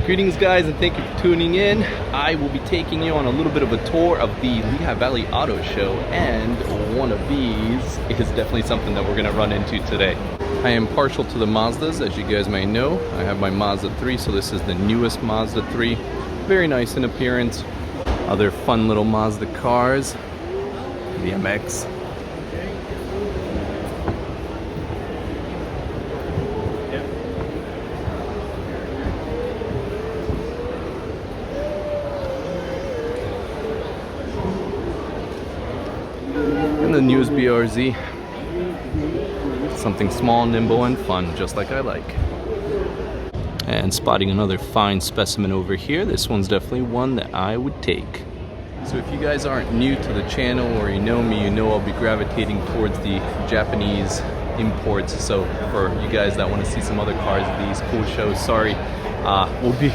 Greetings guys, and thank you for tuning in. I will be taking you on a little bit of a tour of the Lehigh Valley Auto Show, and one of these is definitely something that we're going to run into today. I am partial to the Mazdas, as you guys may know. I have my Mazda 3, so this is the newest Mazda 3. Very nice in appearance. Other fun little Mazda cars. The MX. And the newest BRZ. Something small, nimble, and fun, just like I like. And spotting another fine specimen over here. This one's definitely one that I would take. So if you guys aren't new to the channel, or you know me, you know I'll be gravitating towards the Japanese imports. So for you guys that want to see some other cars at these cool shows, sorry, we'll be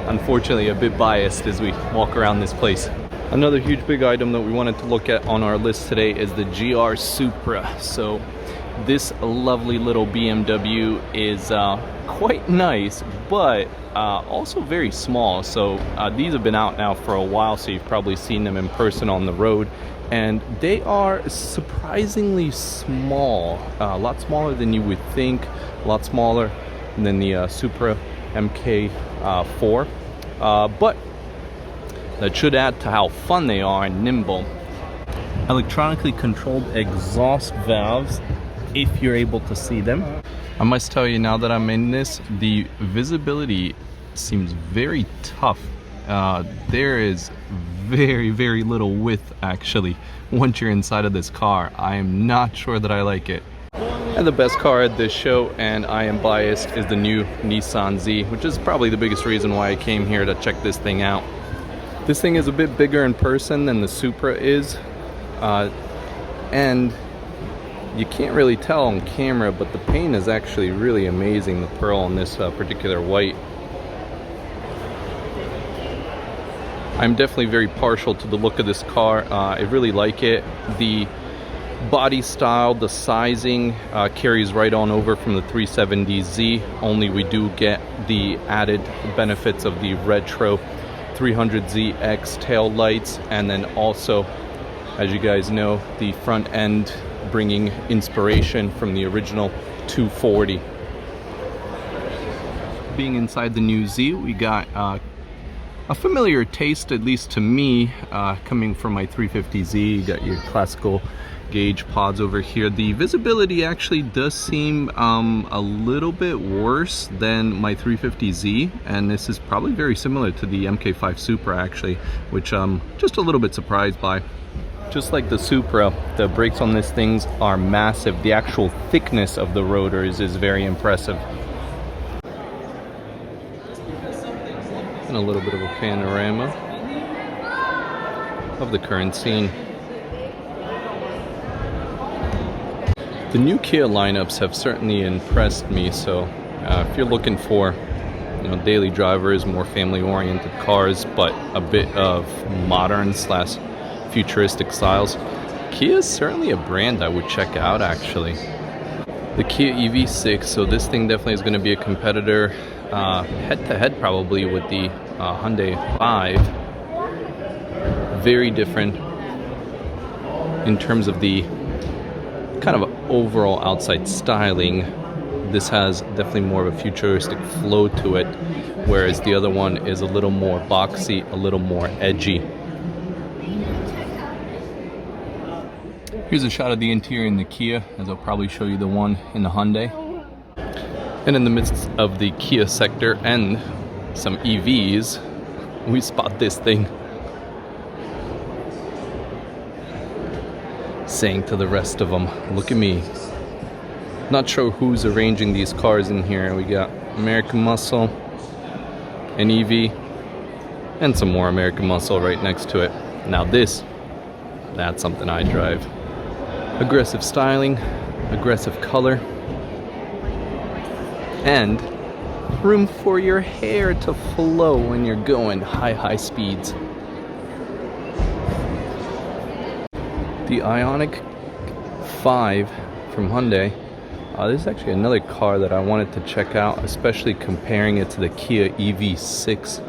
unfortunately a bit biased as we walk around this place. Another huge big item that we wanted to look at on our list today is the GR Supra. So this lovely little BMW is quite nice, but also very small. So these have been out now for a while, so you've probably seen them in person on the road, and they are surprisingly small, a lot smaller than you would think, a lot smaller than the Supra MK4, but that should add to how fun they are and nimble. Electronically controlled exhaust valves, if you're able to see them. I must tell you, now that I'm in this, the visibility seems very tough. There is very little width actually once you're inside of this car. I am not sure that I like it. And the best car at this show, and I am biased, is the new Nissan Z, which is probably the biggest reason why I came here to check this thing out. This thing is a bit bigger in person than the Supra is, and you can't really tell on camera, but the paint is actually really amazing, the pearl on this particular white. I'm definitely very partial to the look of this car. I really like it. The body style, the sizing carries right on over from the 370Z, only we do get the added benefits of the retro 300ZX tail lights, and then also, as you guys know, the front end bringing inspiration from the original 240. Being inside the new Z, we got a familiar taste, at least to me, coming from my 350Z. You got your classical gauge pods over here. The visibility actually does seem a little bit worse than my 350Z, and this is probably very similar to the MK5 Supra actually, which I'm just a little bit surprised by. Just like the Supra, the brakes on these things are massive. The actual thickness of the rotors is very impressive. And a little bit of a panorama of the current scene. The new Kia lineups have certainly impressed me, so if you're looking for, you know, daily drivers, more family-oriented cars, but a bit of modern slash futuristic styles, Kia is certainly a brand I would check out actually. The Kia EV6, so this thing definitely is going to be a competitor head-to-head probably with the Hyundai 5. Very different in terms of the kind of overall outside styling. This has definitely more of a futuristic flow to it, whereas the other one is a little more boxy, a little more edgy. Here's a shot of the interior in the Kia, as I'll probably show you the one in the Hyundai. And in the midst of the Kia sector and some EVs, we spot this thing, saying to the rest of them, look at me. Not sure who's arranging these cars in here. We got American Muscle, an EV, and some more American Muscle right next to it. Now this, that's something I drive. Aggressive styling, aggressive color, and room for your hair to flow when you're going high speeds. The Ioniq 5 from Hyundai This is actually another car that I wanted to check out, especially comparing it to the Kia EV6.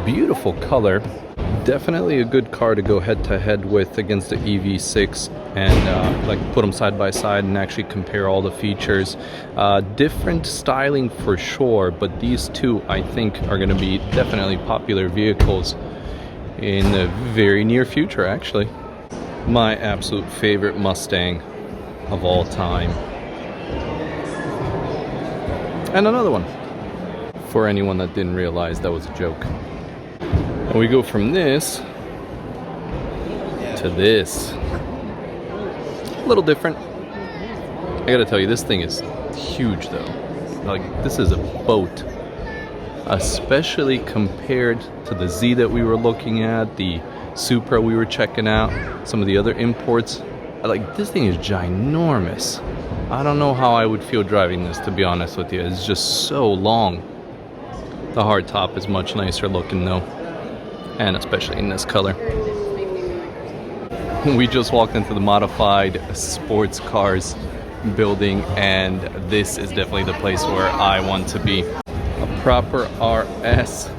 Beautiful color. Definitely a good car to go head to head with against the EV6 and like put them side by side and actually compare all the features. Different styling for sure, but these two I think are going to be definitely popular vehicles in the very near future actually. My absolute favorite Mustang of all time. And another one, for anyone that didn't realize that was a joke. And we go from this to this. A little different. I gotta tell you, this thing is huge though. Like, this is a boat. Especially compared to the Z that we were looking at, the Supra we were checking out, some of the other imports. Like, this thing is ginormous. I don't know how I would feel driving this, to be honest with you. It's just so long. The hardtop is much nicer looking though, and especially in this color. We just walked into the modified sports cars building, and this is definitely the place where I want to be. A proper RS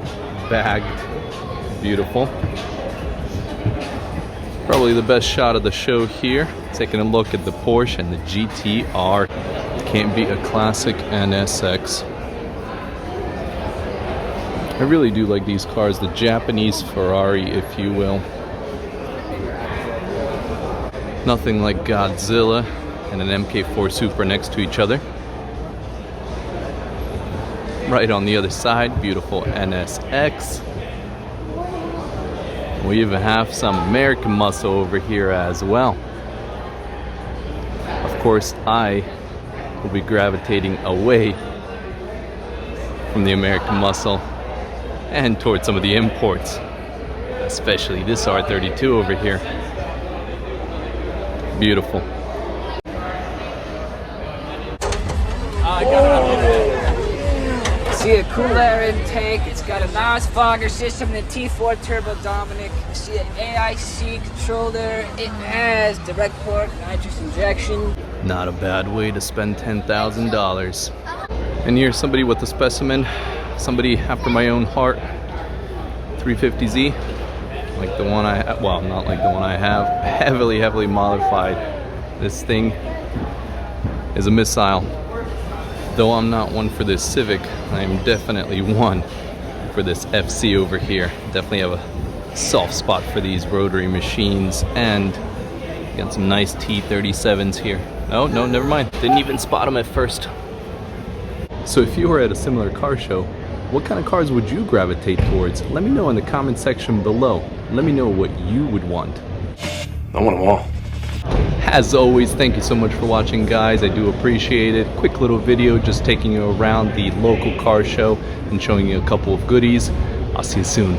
bagged. Beautiful. Probably the best shot of the show here. Taking a look at the Porsche and the GTR. Can't beat a classic NSX. I really do like these cars, the Japanese Ferrari, if you will. Nothing like Godzilla and an MK4 Supra next to each other. Right on the other side, beautiful NSX. We even have some American muscle over here as well. Of course, I will be gravitating away from the American muscle and towards some of the imports, especially this R32 over here. Beautiful. See a cool air intake, it's got a NOS fogger system and a T4 Turbo Dominic. You see an AIC controller, it has direct port nitrous injection. Not a bad way to spend $10,000. And here's somebody with a specimen, somebody after my own heart, 350Z, like the one I have, well, not like the one I have, heavily modified. This thing is a missile. Though I'm not one for this Civic, I am definitely one for this FC over here. Definitely have a soft spot for these rotary machines, and got some nice T37s here. Oh, no, never mind. Didn't even spot them at first. So if you were at a similar car show, what kind of cars would you gravitate towards? Let me know in the comment section below. Let me know what you would want. I want them all. As always, thank you so much for watching, guys. I do appreciate it. Quick little video just taking you around the local car show and showing you a couple of goodies. I'll see you soon.